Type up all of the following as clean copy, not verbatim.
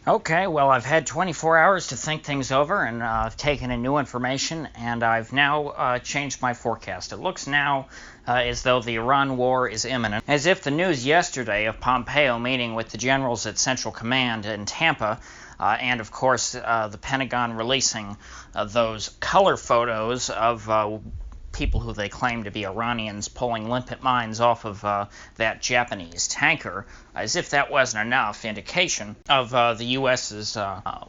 Okay, well, I've had 24 hours to think things over, and I've taken in new information, and I've now changed my forecast. It looks now as though the Iran war is imminent, as if the news yesterday of Pompeo meeting with the generals at Central Command in Tampa, and of course the Pentagon releasing those color photos of people who they claim to be Iranians pulling limpet mines off of that Japanese tanker, as if that wasn't enough indication of the U.S.'s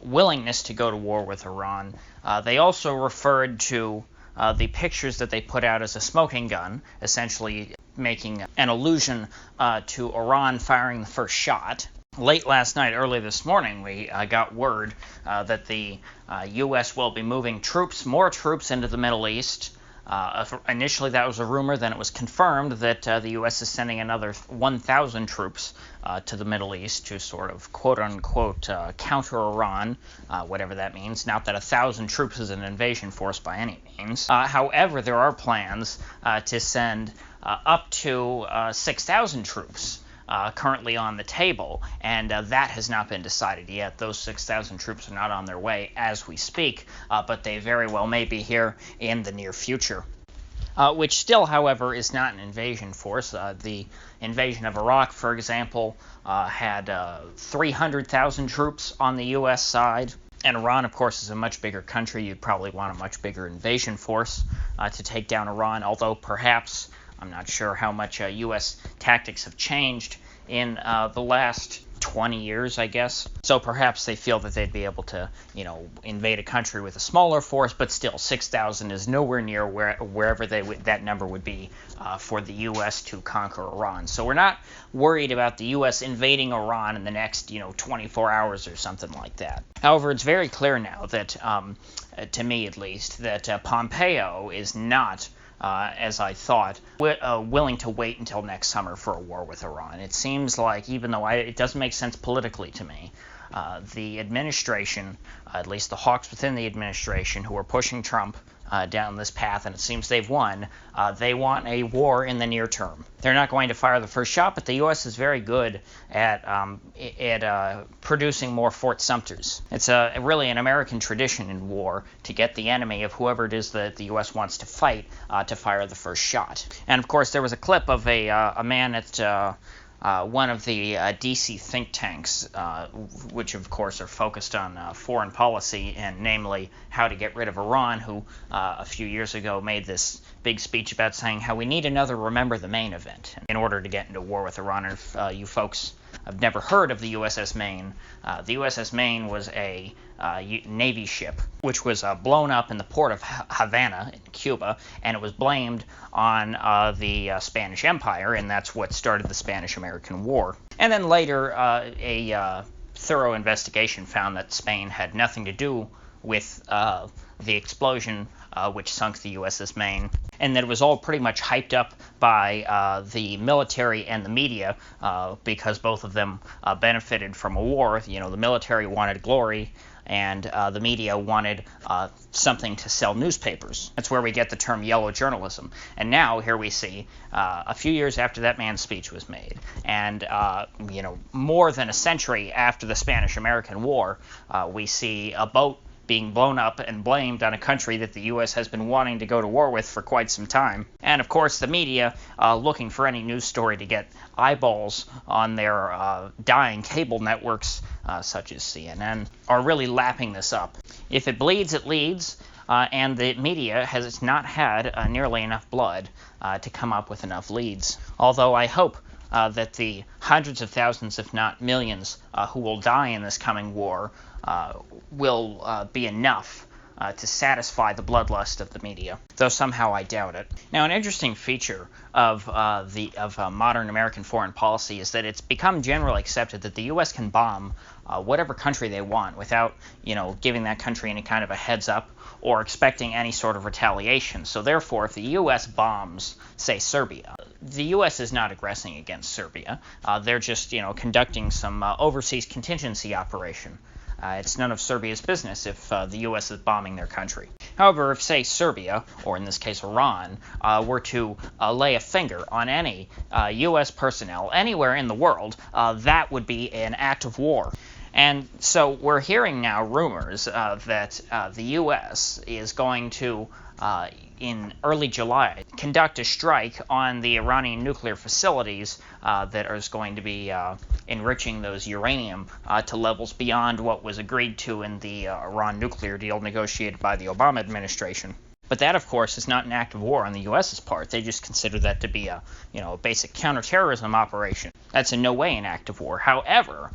willingness to go to war with Iran. They also referred to the pictures that they put out as a smoking gun, essentially making an allusion to Iran firing the first shot. Late last night, early this morning, we got word that the U.S. will be moving more troops into the Middle East. Initially, that was a rumor. Then it was confirmed that the U.S. is sending another 1,000 troops to the Middle East to sort of quote-unquote counter Iran, whatever that means. Not that 1,000 troops is an invasion force by any means. However, there are plans to send up to 6,000 troops currently on the table, and that has not been decided yet. Those 6,000 troops are not on their way as we speak, but they very well may be here in the near future. Which still, however, is not an invasion force. The invasion of Iraq, for example, had 300,000 troops on the U.S. side. And Iran, of course, is a much bigger country. You'd probably want a much bigger invasion force to take down Iran, although perhaps I'm not sure how much U.S. tactics have changed in the last 20 years, I guess. So perhaps they feel that they'd be able to, invade a country with a smaller force, but still 6,000 is nowhere near wherever that number would be for the U.S. to conquer Iran. So we're not worried about the U.S. invading Iran in the next, 24 hours or something like that. However, it's very clear now that, to me at least, that Pompeo is not as I thought, willing to wait until next summer for a war with Iran. It seems like, even though it doesn't make sense politically to me, the administration, at least the hawks within the administration who are pushing Trump down this path, and it seems they've won, they want a war in the near term. They're not going to fire the first shot, but the U.S. is very good at producing more Fort Sumters. It's really an American tradition in war to get the enemy of whoever it is that the U.S. wants to fight to fire the first shot. And of course, there was a clip of a man at one of the D.C. think tanks, which of course are focused on foreign policy, and namely how to get rid of Iran, who a few years ago made this big speech about saying how we need another Remember the Maine event in order to get into war with Iran. And if you folks have never heard of the USS Maine, the USS Maine was a Navy ship which was blown up in the port of Havana in Cuba, and it was blamed on the Spanish Empire, and that's what started the Spanish-American War. And then later, a thorough investigation found that Spain had nothing to do with the explosion which sunk the USS Maine, and that it was all pretty much hyped up by the military and the media because both of them benefited from a war. The military wanted glory, and the media wanted something to sell newspapers. That's where we get the term yellow journalism. And now here we see, a few years after that man's speech was made, and more than a century after the Spanish-American War, we see a boat being blown up and blamed on a country that the U.S. has been wanting to go to war with for quite some time. And of course the media, looking for any news story to get eyeballs on their dying cable networks, such as CNN, are really lapping this up. If it bleeds, it leads, and the media has not had nearly enough blood to come up with enough leads. Although I hope that the hundreds of thousands, if not millions, who will die in this coming war will be enough to satisfy the bloodlust of the media, though somehow I doubt it. Now, an interesting feature of modern American foreign policy is that it's become generally accepted that the U.S. can bomb whatever country they want without, giving that country any kind of a heads up or expecting any sort of retaliation. So therefore, if the U.S. bombs, say, Serbia, the U.S. is not aggressing against Serbia. They're just, conducting some overseas contingency operation. It's none of Serbia's business if the U.S. is bombing their country. However, if, say, Serbia, or in this case Iran, were to lay a finger on any U.S. personnel anywhere in the world, that would be an act of war. And so we're hearing now rumors that the U.S. is going to, in early July, conduct a strike on the Iranian nuclear facilities that is going to be enriching those uranium to levels beyond what was agreed to in the Iran nuclear deal negotiated by the Obama administration. But that, of course, is not an act of war on the U.S.'s part. They just consider that to be a basic counterterrorism operation. That's in no way an act of war. However,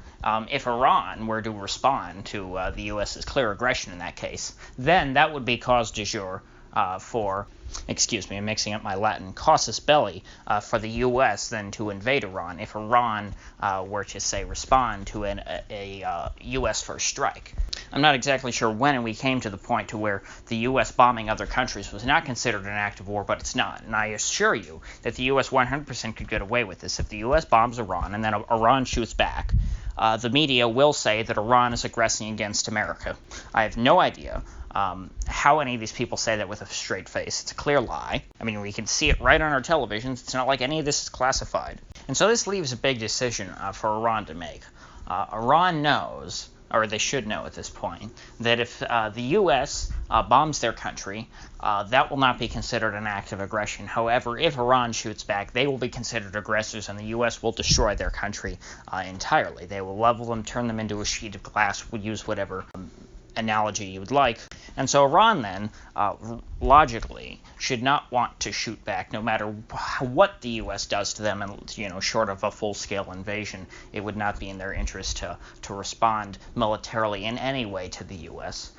if Iran were to respond to the U.S.'s clear aggression in that case, then that would be cause du jour for, excuse me, I'm mixing up my Latin, casus belli, for the U.S. then to invade Iran if Iran were to, say, respond to a U.S. first strike. I'm not exactly sure when we came to the point to where the U.S. bombing other countries was not considered an act of war, but it's not. And I assure you that the U.S. 100% could get away with this. If the U.S. bombs Iran and then Iran shoots back, the media will say that Iran is aggressing against America. I have no idea how any of these people say that with a straight face. It's a clear lie. I mean, we can see it right on our televisions. It's not like any of this is classified. And so this leaves a big decision for Iran to make. Iran knows, or they should know at this point, that if the U.S. Bombs their country, that will not be considered an act of aggression. However, if Iran shoots back, they will be considered aggressors, and the U.S. will destroy their country entirely. They will level them, turn them into a sheet of glass, would use whatever analogy you would like. And so Iran then, logically, should not want to shoot back no matter what the U.S. does to them, and short of a full-scale invasion, it would not be in their interest to respond militarily in any way to the U.S.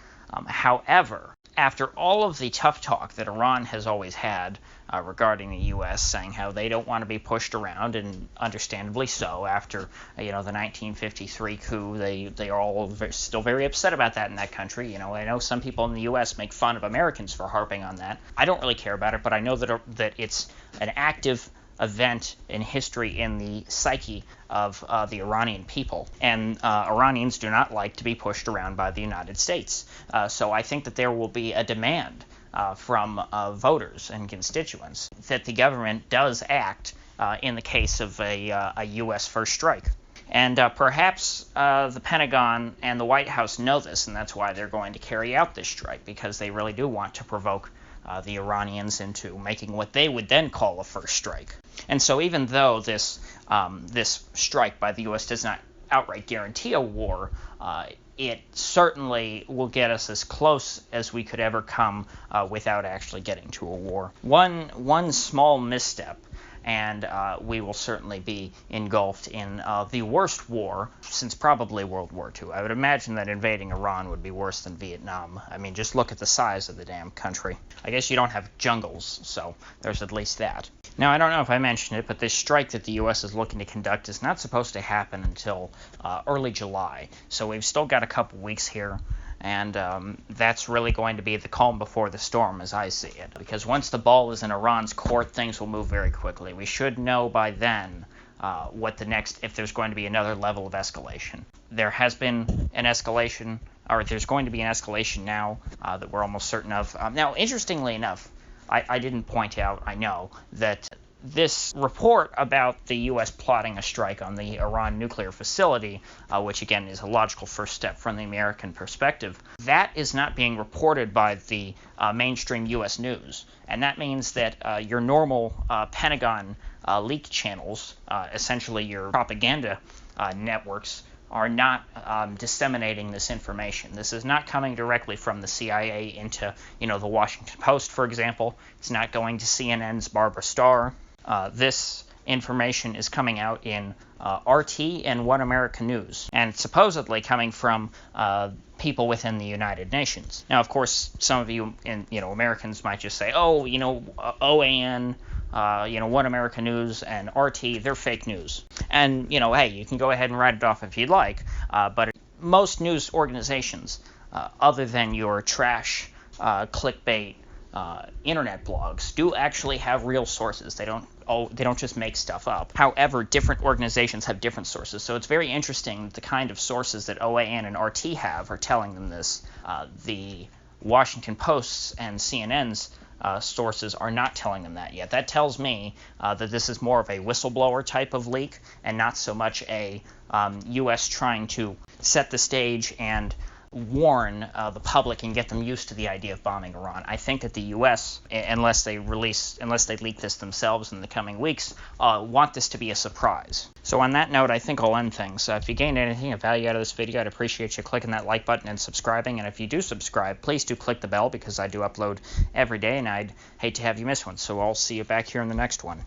However, after all of the tough talk that Iran has always had regarding the U.S., saying how they don't want to be pushed around, and understandably so, after the 1953 coup, they are all still very upset about that in that country. I know some people in the U.S. make fun of Americans for harping on that. I don't really care about it, but I know that it's an active event in history in the psyche of the Iranian people. And Iranians do not like to be pushed around by the United States. So I think that there will be a demand from voters and constituents that the government does act in the case of a U.S. first strike. And perhaps the Pentagon and the White House know this, and that's why they're going to carry out this strike, because they really do want to provoke the Iranians into making what they would then call a first strike. And so even though this strike by the U.S. does not outright guarantee a war, it certainly will get us as close as we could ever come without actually getting to a war. One small misstep, and we will certainly be engulfed in the worst war since probably World War II. I would imagine that invading Iran would be worse than Vietnam. I mean, just look at the size of the damn country. I guess you don't have jungles, so there's at least that. Now, I don't know if I mentioned it, but this strike that the U.S. is looking to conduct is not supposed to happen until early July. So we've still got a couple weeks here. And that's really going to be the calm before the storm, as I see it. Because once the ball is in Iran's court, things will move very quickly. We should know by then what the next, if there's going to be another level of escalation. There has been an escalation, or there's going to be an escalation now that we're almost certain of. Now, interestingly enough, I didn't point out, I know, that this report about the U.S. plotting a strike on the Iran nuclear facility, which again is a logical first step from the American perspective, that is not being reported by the mainstream U.S. news. And that means that your normal Pentagon leak channels, essentially your propaganda networks, are not disseminating this information. This is not coming directly from the CIA into, the Washington Post, for example. It's not going to CNN's Barbara Starr. This information is coming out in RT and One America News, and supposedly coming from people within the United Nations. Now, of course, some of you, Americans might just say, oh, OAN, One America News and RT, they're fake news. And, hey, you can go ahead and write it off if you'd like, but most news organizations, other than your trash, clickbait, internet blogs, do actually have real sources. They don't just make stuff up. However, different organizations have different sources, so it's very interesting the kind of sources that OAN and RT have are telling them this. The Washington Post's and CNN's sources are not telling them that yet. That tells me that this is more of a whistleblower type of leak and not so much a U.S. trying to set the stage and warn the public and get them used to the idea of bombing Iran. I think that the U.S., unless they leak this themselves in the coming weeks, want this to be a surprise. So on that note, I think I'll end things. If you gained anything of value out of this video, I'd appreciate you clicking that like button and subscribing. And if you do subscribe, please do click the bell, because I do upload every day, and I'd hate to have you miss one. So I'll see you back here in the next one.